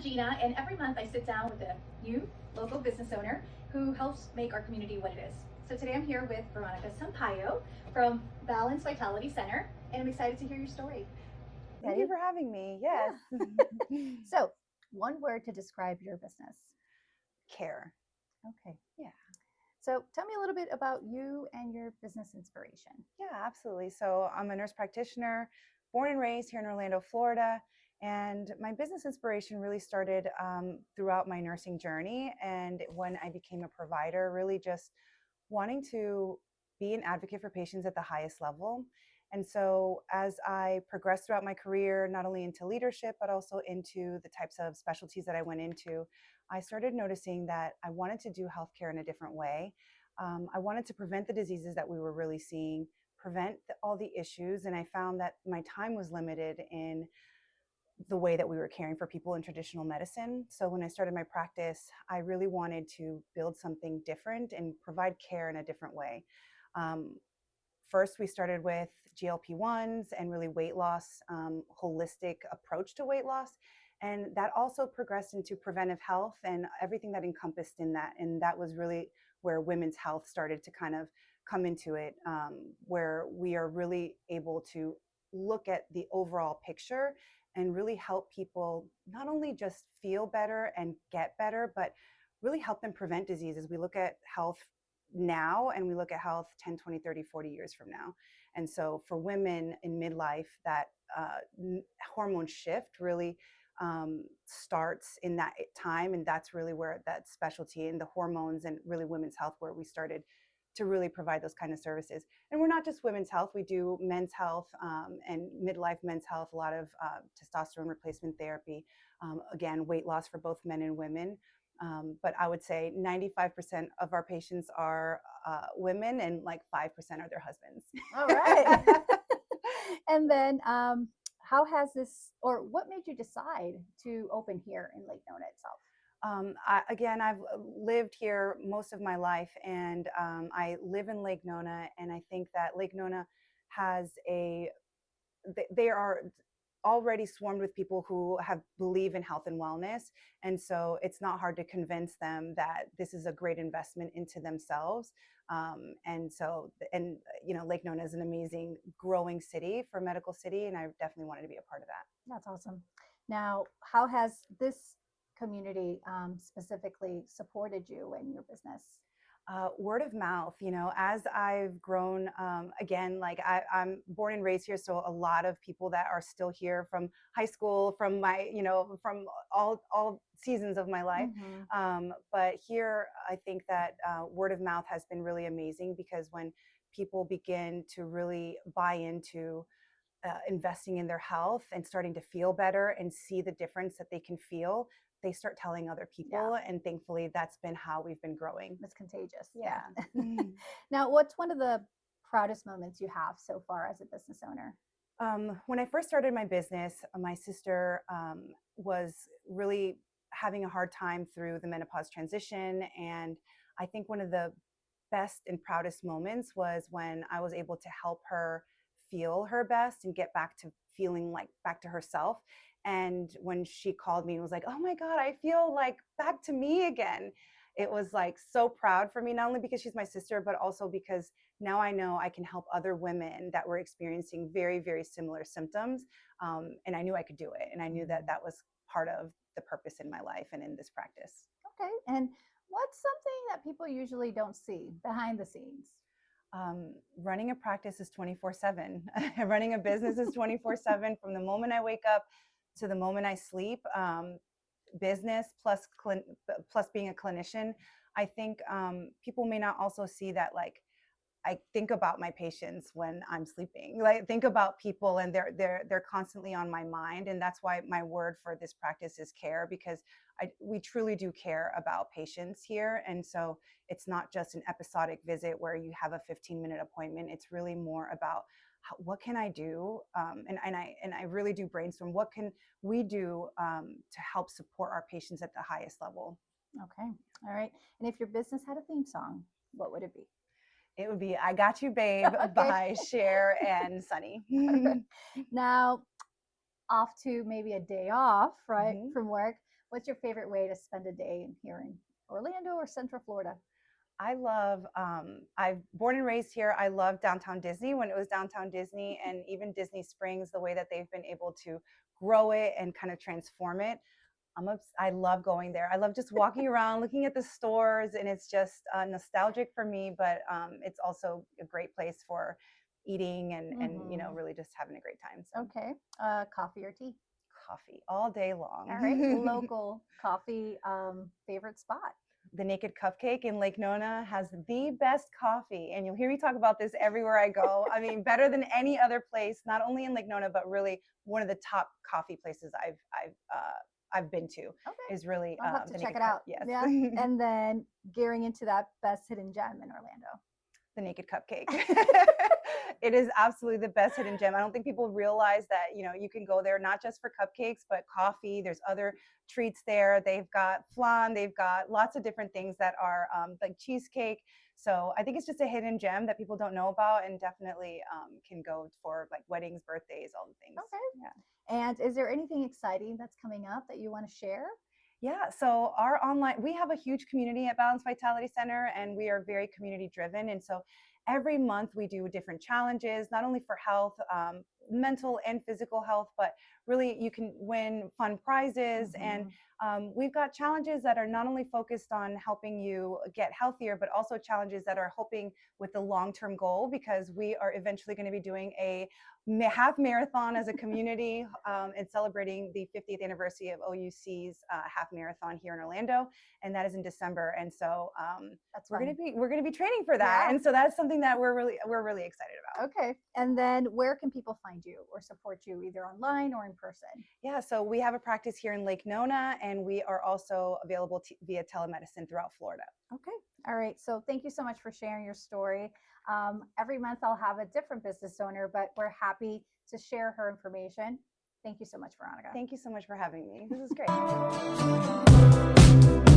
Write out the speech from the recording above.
Gina, and every month I sit down with a new local business owner who helps make our community what it is. So today I'm here with Veronica Sampayo from Balance Vitality Center, and I'm excited to hear your story. Thank you for having me. Yes. Yeah. So, one word to describe your business. Care. Okay. Yeah. So, tell me a little bit about you and your business inspiration. Yeah, absolutely. So I'm a nurse practitioner, born and raised here in Orlando, Florida. And my business inspiration really started throughout my nursing journey. And when I became a provider, really just wanting to be an advocate for patients at the highest level. And so as I progressed throughout my career, not only into leadership, but also into the types of specialties that I went into, I started noticing that I wanted to do healthcare in a different way. I wanted to prevent the diseases that we were really seeing, prevent all the issues. And I found that my time was limited in the way that we were caring for people in traditional medicine. So when I started my practice, I really wanted to build something different and provide care in a different way. First, we started with GLP-1s and really weight loss, holistic approach to weight loss. And that also progressed into preventive health and everything that encompassed in that. And that was really where women's health started to kind of come into it, where we are really able to look at the overall picture and really help people not only just feel better and get better, but really help them prevent diseases. We look at health now and we look at health 10, 20, 30, 40 years from now. And so for women in midlife, that hormone shift really starts in that time. And that's really where that specialty in the hormones and really women's health, where we started to really provide those kind of services. And we're not just women's health, we do men's health and midlife men's health, a lot of testosterone replacement therapy, again, weight loss for both men and women. But I would say 95% of our patients are women and like 5% are their husbands. All right. And then, how has this, or what made you decide to open here in Lake Nona itself? I've lived here most of my life, and I live in Lake Nona, and I think that Lake Nona has they are already swarmed with people who believe in health and wellness. And so it's not hard to convince them that this is a great investment into themselves. Lake Nona is an amazing growing city for medical city. And I definitely wanted to be a part of that. That's awesome. Now, how has this community specifically supported you in your business? Word of mouth, as I've grown, again, like I'm born and raised here. So a lot of people that are still here from high school, from my, from all seasons of my life. Mm-hmm. But here, I think that word of mouth has been really amazing, because when people begin to really buy into investing in their health and starting to feel better and see the difference that they can feel, they start telling other people. Yeah. And thankfully, that's been how we've been growing. It's contagious. Yeah. Now, what's one of the proudest moments you have so far as a business owner? When I first started my business, my sister was really having a hard time through the menopause transition. And I think one of the best and proudest moments was when I was able to help her feel her best and get back to feeling like back to herself. And when she called me and was like, "Oh my God, I feel like back to me again," it was like so proud for me, not only because she's my sister, but also because now I know I can help other women that were experiencing very, very similar symptoms. And I knew I could do it. And I knew that that was part of the purpose in my life and in this practice. Okay. And what's something that people usually don't see behind the scenes? Running a practice is 24/7. Running a business is 24/7 from the moment I wake up to the moment I sleep. Business plus being a clinician. I think people may not also see that, like, I think about my patients when I'm sleeping. Like, think about people, and they're constantly on my mind. And that's why my word for this practice is care, because we truly do care about patients here. And so it's not just an episodic visit where you have a 15-minute appointment. It's really more about what can I do? And I really do brainstorm. What can we do to help support our patients at the highest level? Okay. All right. And if your business had a theme song, what would it be? It would be "I Got You, Babe" by Cher and Sunny. Now, off to maybe a day off, right, from work. What's your favorite way to spend a day here in Orlando or Central Florida? I love, I've born and raised here. I love downtown Disney when it was downtown Disney, and even Disney Springs, the way that they've been able to grow it and kind of transform it. I love going there. I love just walking around, looking at the stores, and it's just nostalgic for me, but it's also a great place for eating and really just having a great time. So Okay. Coffee or tea? coffee all day long. All right. Local coffee favorite spot? The Naked Cupcake in Lake Nona has the best coffee, and you'll hear me talk about this everywhere I go. I mean, better than any other place, not only in Lake Nona, but really one of the top coffee places I've been to. Okay. Is really I'll have to the check Naked it out. Yes. Yeah. And then gearing into that best hidden gem in Orlando. The Naked Cupcake. It is absolutely the best hidden gem. I don't think people realize that, you can go there not just for cupcakes, but coffee. There's other treats there. They've got flan. They've got lots of different things that are like cheesecake. So I think it's just a hidden gem that people don't know about, and definitely can go for like weddings, birthdays, all the things. Okay. Yeah. And is there anything exciting that's coming up that you want to share? Yeah, so we have a huge community at Balance Vitality Center, and we are very community driven. And so every month we do different challenges, not only for health, mental and physical health, but really you can win fun prizes. And we've got challenges that are not only focused on helping you get healthier, but also challenges that are helping with the long-term goal, because we are eventually going to be doing a half marathon as a community and celebrating the 50th anniversary of OUC's half marathon here in Orlando, and that is in December. And so we're going to be training for that, and so that's something that we're really excited about. Okay. And then where can people find you or support you, either online or in person? Yeah, so we have a practice here in Lake Nona, and we are also available via telemedicine throughout Florida. Okay. All right. So thank you so much for sharing your story. Every month I'll have a different business owner, but we're happy to share her information. Thank you so much, Veronica. Thank you so much for having me. This is great.